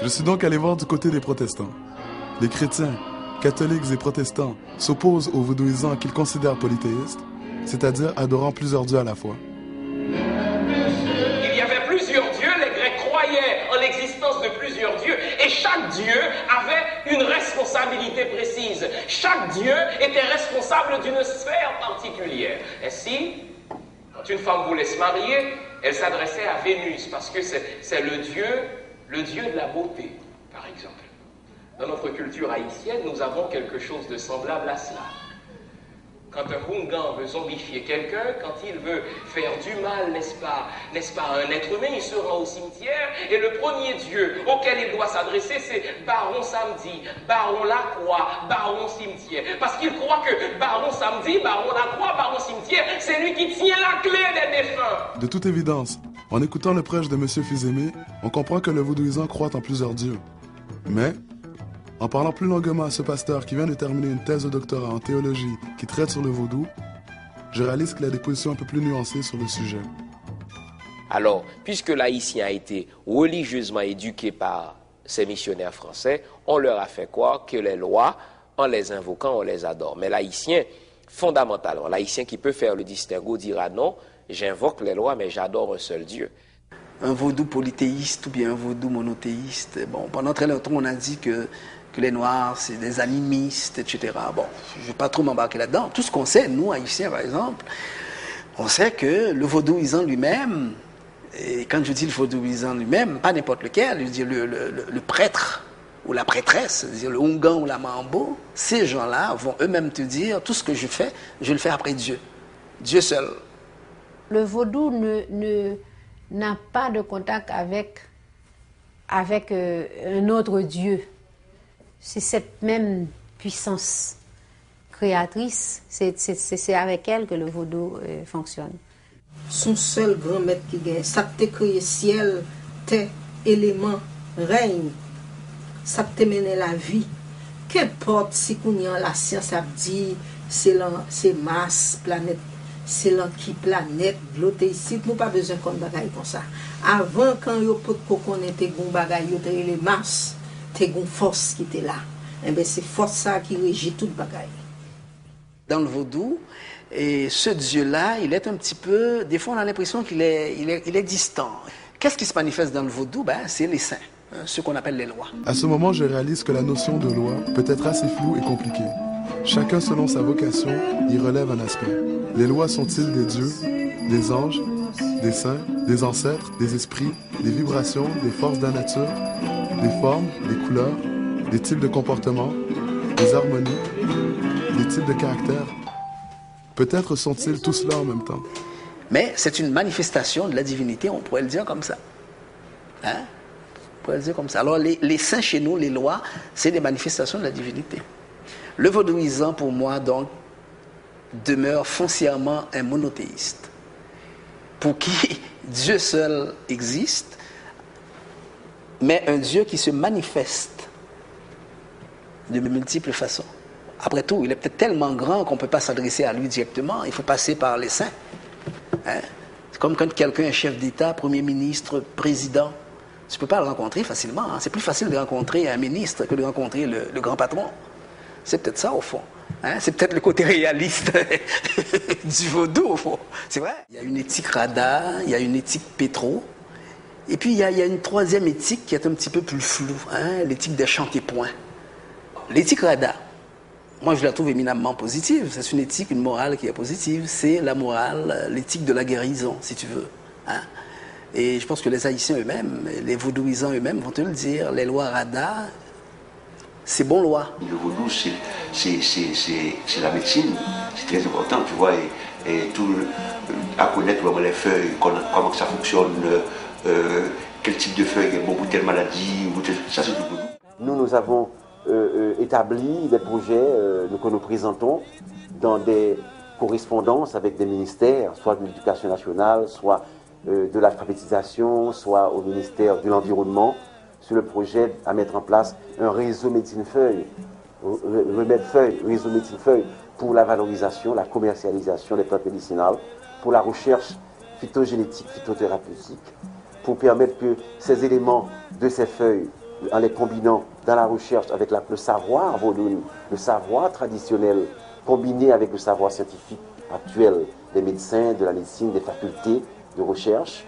Je suis donc allé voir du côté des protestants. Les chrétiens, catholiques et protestants s'opposent aux vaudouisants qu'ils considèrent polythéistes, c'est-à-dire adorant plusieurs dieux à la fois. Il y avait plusieurs dieux, les Grecs croyaient en l'existence de plusieurs dieux, et chaque dieu avait une responsabilité précise. Chaque dieu était responsable d'une sphère particulière. Ainsi, quand une femme voulait se marier, elle s'adressait à Vénus, parce que c'est le dieu de la beauté, par exemple. Dans notre culture haïtienne, nous avons quelque chose de semblable à cela. Quand un Hungan veut zombifier quelqu'un, quand il veut faire du mal, n'est-ce pas, à un être humain, il se rend au cimetière, et le premier dieu auquel il doit s'adresser, c'est Baron Samedi, Baron Lacroix, Baron Cimetière. Parce qu'il croit que Baron Samedi, Baron Lacroix, Baron Cimetière, c'est lui qui tient la clé des défunts. De toute évidence, en écoutant le prêche de M. Fils-Aimé, on comprend que le vaudouisant croit en plusieurs dieux. Mais, en parlant plus longuement à ce pasteur qui vient de terminer une thèse de doctorat en théologie qui traite sur le vaudou, je réalise qu'il a des positions un peu plus nuancées sur le sujet. Alors, puisque l'haïtien a été religieusement éduqué par ces missionnaires français, on leur a fait croire que les lois, en les invoquant, on les adore. Mais l'haïtien, fondamentalement, l'haïtien qui peut faire le distinguo dira non, j'invoque les lois, mais j'adore un seul Dieu. Un vaudou polythéiste ou bien un vaudou monothéiste. Bon, pendant très longtemps, on a dit que les Noirs, c'est des animistes, etc. Bon, je ne vais pas trop m'embarquer là-dedans. Tout ce qu'on sait, nous, Haïtiens, par exemple, on sait que le vaudouisant lui-même, et quand je dis le vaudouisant lui-même, pas n'importe lequel, je veux dire le prêtre ou la prêtresse, c'est-à-dire le Hungan ou la Mambo, ces gens-là vont eux-mêmes te dire, tout ce que je fais, je le fais après Dieu. Dieu seul. Le vaudou n'a pas de contact avec un autre Dieu. C'est cette même puissance créatrice, c'est avec elle que le vaudou fonctionne. Son seul grand maître qui gagne, ça te créé ciel, terre, éléments, règne, ça te mené la vie. Qu'importe si qu'on y a la science a dit, c'est Mars, planète, c'est là qui planète, l'autre ici, nous pas besoin qu'on bagaille comme ça. Avant, quand yo peut connaître tes gon bagaille, yo te les Mars, tes gon force qui était là. Et bien c'est force ça qui régit toute bagaille. Dans le vaudou, et ce Dieu-là, il est un petit peu, des fois on a l'impression qu'il est distant. Qu'est-ce qui se manifeste dans le vaudou? C'est les saints, ceux qu'on appelle les lois. À ce moment, je réalise que la notion de loi peut être assez floue et compliquée. Chacun selon sa vocation y relève un aspect. Les lois sont-ils des dieux, des anges, des saints, des ancêtres, des esprits, des vibrations, des forces de la nature, des formes, des couleurs, des types de comportements, des harmonies, des types de caractères? Peut-être sont-ils tout cela en même temps. Mais c'est une manifestation de la divinité, on pourrait le dire comme ça. Hein? On pourrait le dire comme ça. Alors les saints chez nous, les lois, c'est des manifestations de la divinité. Le vaudouisant, pour moi, donc, demeure foncièrement un monothéiste, pour qui Dieu seul existe, mais un Dieu qui se manifeste de multiples façons. Après tout, il est peut-être tellement grand qu'on ne peut pas s'adresser à lui directement, il faut passer par les saints. Hein? C'est comme quand quelqu'un est chef d'État, Premier ministre, président, tu ne peux pas le rencontrer facilement. Hein? C'est plus facile de rencontrer un ministre que de rencontrer le grand patron. C'est peut-être ça, au fond. Hein? C'est peut-être le côté réaliste du vaudou, au fond. C'est vrai. Il y a une éthique radar, il y a une éthique pétro, et puis il y a une troisième éthique qui est un petit peu plus floue, hein? L'éthique des chantés-points. L'éthique radar, moi je la trouve éminemment positive. C'est une éthique, une morale qui est positive. C'est la morale, l'éthique de la guérison, si tu veux. Hein? Et je pense que les Haïtiens eux-mêmes, les vaudouisants eux-mêmes vont te le dire. Les lois radar, c'est bon loi. Le vaudou, c'est la médecine, c'est très important, tu vois, et tout, à connaître vraiment les feuilles, comment ça fonctionne, quel type de feuilles est bon pour telle maladie, ça c'est du vaudou. Nous avons établi des projets que nous présentons dans des correspondances avec des ministères, soit de l'éducation nationale, soit de l'alphabétisation, soit au ministère de l'Environnement, sur le projet à mettre en place un réseau médecine-feuille, réseau médecine-feuille pour la valorisation, la commercialisation des plantes médicinales, pour la recherche phytogénétique, phytothérapeutique, pour permettre que ces éléments de ces feuilles en les combinant dans la recherche avec le savoir vaudou, le savoir traditionnel, combiné avec le savoir scientifique actuel des médecins, de la médecine, des facultés de recherche,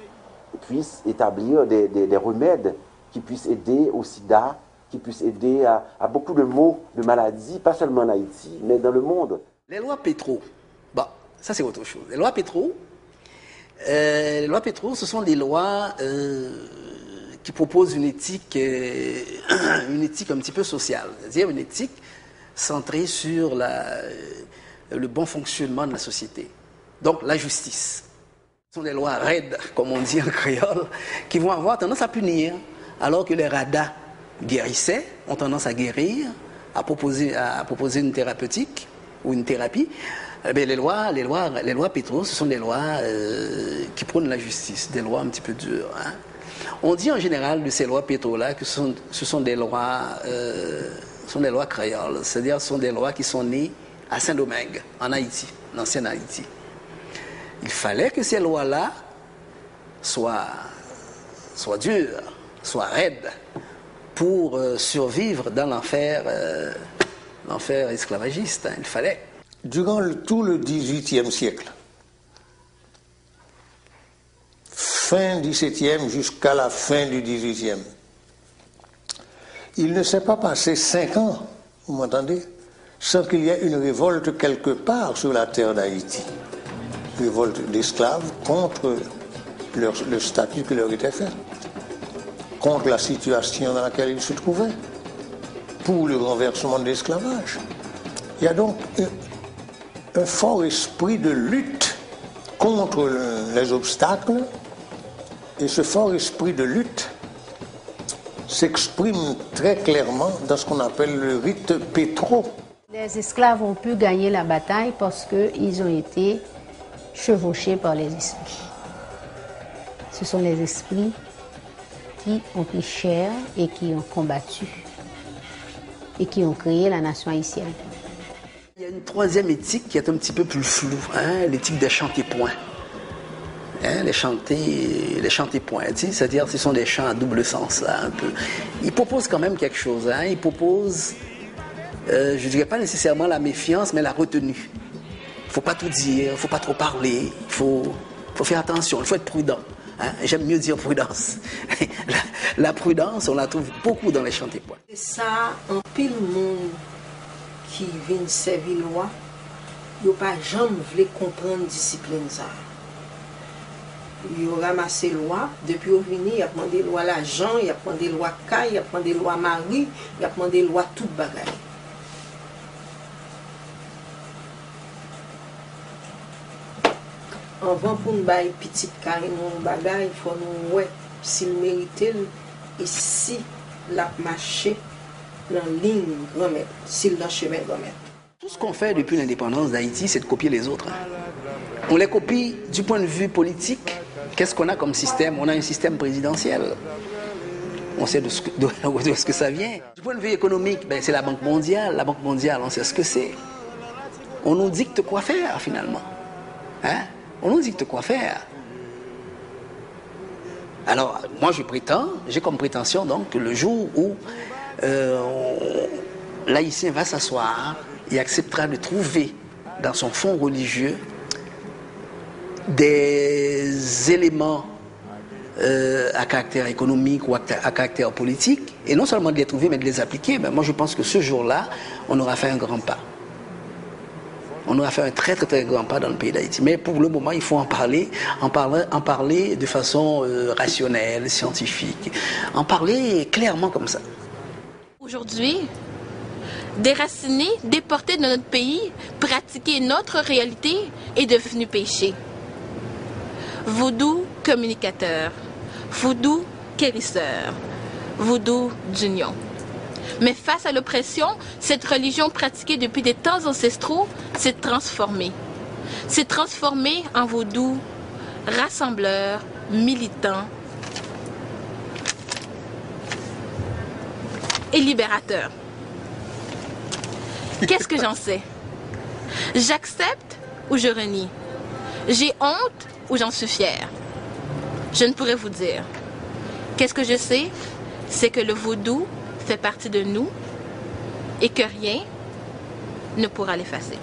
puissent établir des remèdes qui puissent aider au sida, qui puissent aider à beaucoup de maux, de maladies, pas seulement en Haïti, mais dans le monde. Les lois Petro, bon, ça c'est autre chose. Les lois Petro, ce sont des lois qui proposent une éthique un petit peu sociale, c'est-à-dire une éthique centrée sur le bon fonctionnement de la société. Donc la justice. Ce sont des lois raides, comme on dit en créole, qui vont avoir tendance à punir, alors que les radas guérissaient, ont tendance à guérir, à proposer une thérapeutique ou une thérapie. Eh bien, les lois Petro, ce sont des lois qui prônent la justice, des lois un petit peu dures. Hein. On dit en général de ces lois Petro-là que ce sont des lois créoles, c'est-à-dire ce sont des lois qui sont nées à Saint-Domingue, en Haïti, en ancienne Haïti. Il fallait que ces lois-là soient dures, soient raides, pour survivre dans l'enfer esclavagiste. Hein, il fallait. Durant tout le XVIIIe siècle, fin XVIIe jusqu'à la fin du XVIIIe, il ne s'est pas passé 5 ans, vous m'entendez, sans qu'il y ait une révolte quelque part sur la terre d'Haïti. Révolte d'esclaves contre le statut qui leur était fait, contre la situation dans laquelle ils se trouvaient, pour le renversement de l'esclavage. Il y a donc un fort esprit de lutte contre les obstacles, et ce fort esprit de lutte s'exprime très clairement dans ce qu'on appelle le rite Petro. Les esclaves ont pu gagner la bataille parce qu'ils ont été chevauchés par les esprits. Ce sont les esprits qui ont pris chair et qui ont combattu et qui ont créé la nation haïtienne. Il y a une troisième éthique qui est un petit peu plus floue, hein, l'éthique des chantés-points. Hein, les chantés-points, c'est-à-dire ce sont des chants à double sens, là, un peu. Ils proposent quand même quelque chose, hein, ils proposent, je ne dirais pas nécessairement la méfiance, mais la retenue. Il ne faut pas tout dire, il ne faut pas trop parler, il faut faire attention, il faut être prudent. Hein? J'aime mieux dire prudence. La prudence, on la trouve beaucoup dans les chantés-points. C'est ça, un pile monde qui vient servir loi, il n'y a pas jamais voulu comprendre discipline ça. Il a ramassé loi, depuis qu'il est venu, il a pris des lois l'argent, il a pris des lois caille, il a pris des lois mari, il a pris des lois toute bagaille. Avant pour nous bailler petite carré nous bagaille, il faut nous ouais s'il mérite et si la marché dans ligne grand mètre, s'il dans chemin grand mètre. Tout ce qu'on fait depuis l'indépendance d'Haïti, c'est de copier les autres. Hein. On les copie du point de vue politique. Qu'est-ce qu'on a comme système? On a un système présidentiel. On sait de ce que ça vient. Du point de vue économique, ben, c'est la Banque mondiale. La Banque mondiale, on sait ce que c'est. On nous dicte quoi faire finalement. Hein? On nous dicte quoi faire. Alors, moi j'ai comme prétention donc que le jour où l'haïtien va s'asseoir et acceptera de trouver dans son fond religieux des éléments à caractère économique ou à caractère politique, et non seulement de les trouver mais de les appliquer, ben moi je pense que ce jour-là, on aura fait un grand pas. On aura fait un très très très grand pas dans le pays d'Haïti. Mais pour le moment, il faut en parler de façon rationnelle, scientifique, en parler clairement comme ça. Aujourd'hui, déraciner, déporter de notre pays, pratiquer notre réalité est devenu péché. Vaudou communicateur, vaudou guérisseur, vaudou d'union. Mais face à l'oppression, cette religion pratiquée depuis des temps ancestraux s'est transformée. S'est transformée en vaudou rassembleur, militant et libérateur. Qu'est-ce que j'en sais? J'accepte ou je renie? J'ai honte ou j'en suis fière? Je ne pourrais vous dire. Qu'est-ce que je sais? c'est que le vaudou fait partie de nous et que rien ne pourra l'effacer.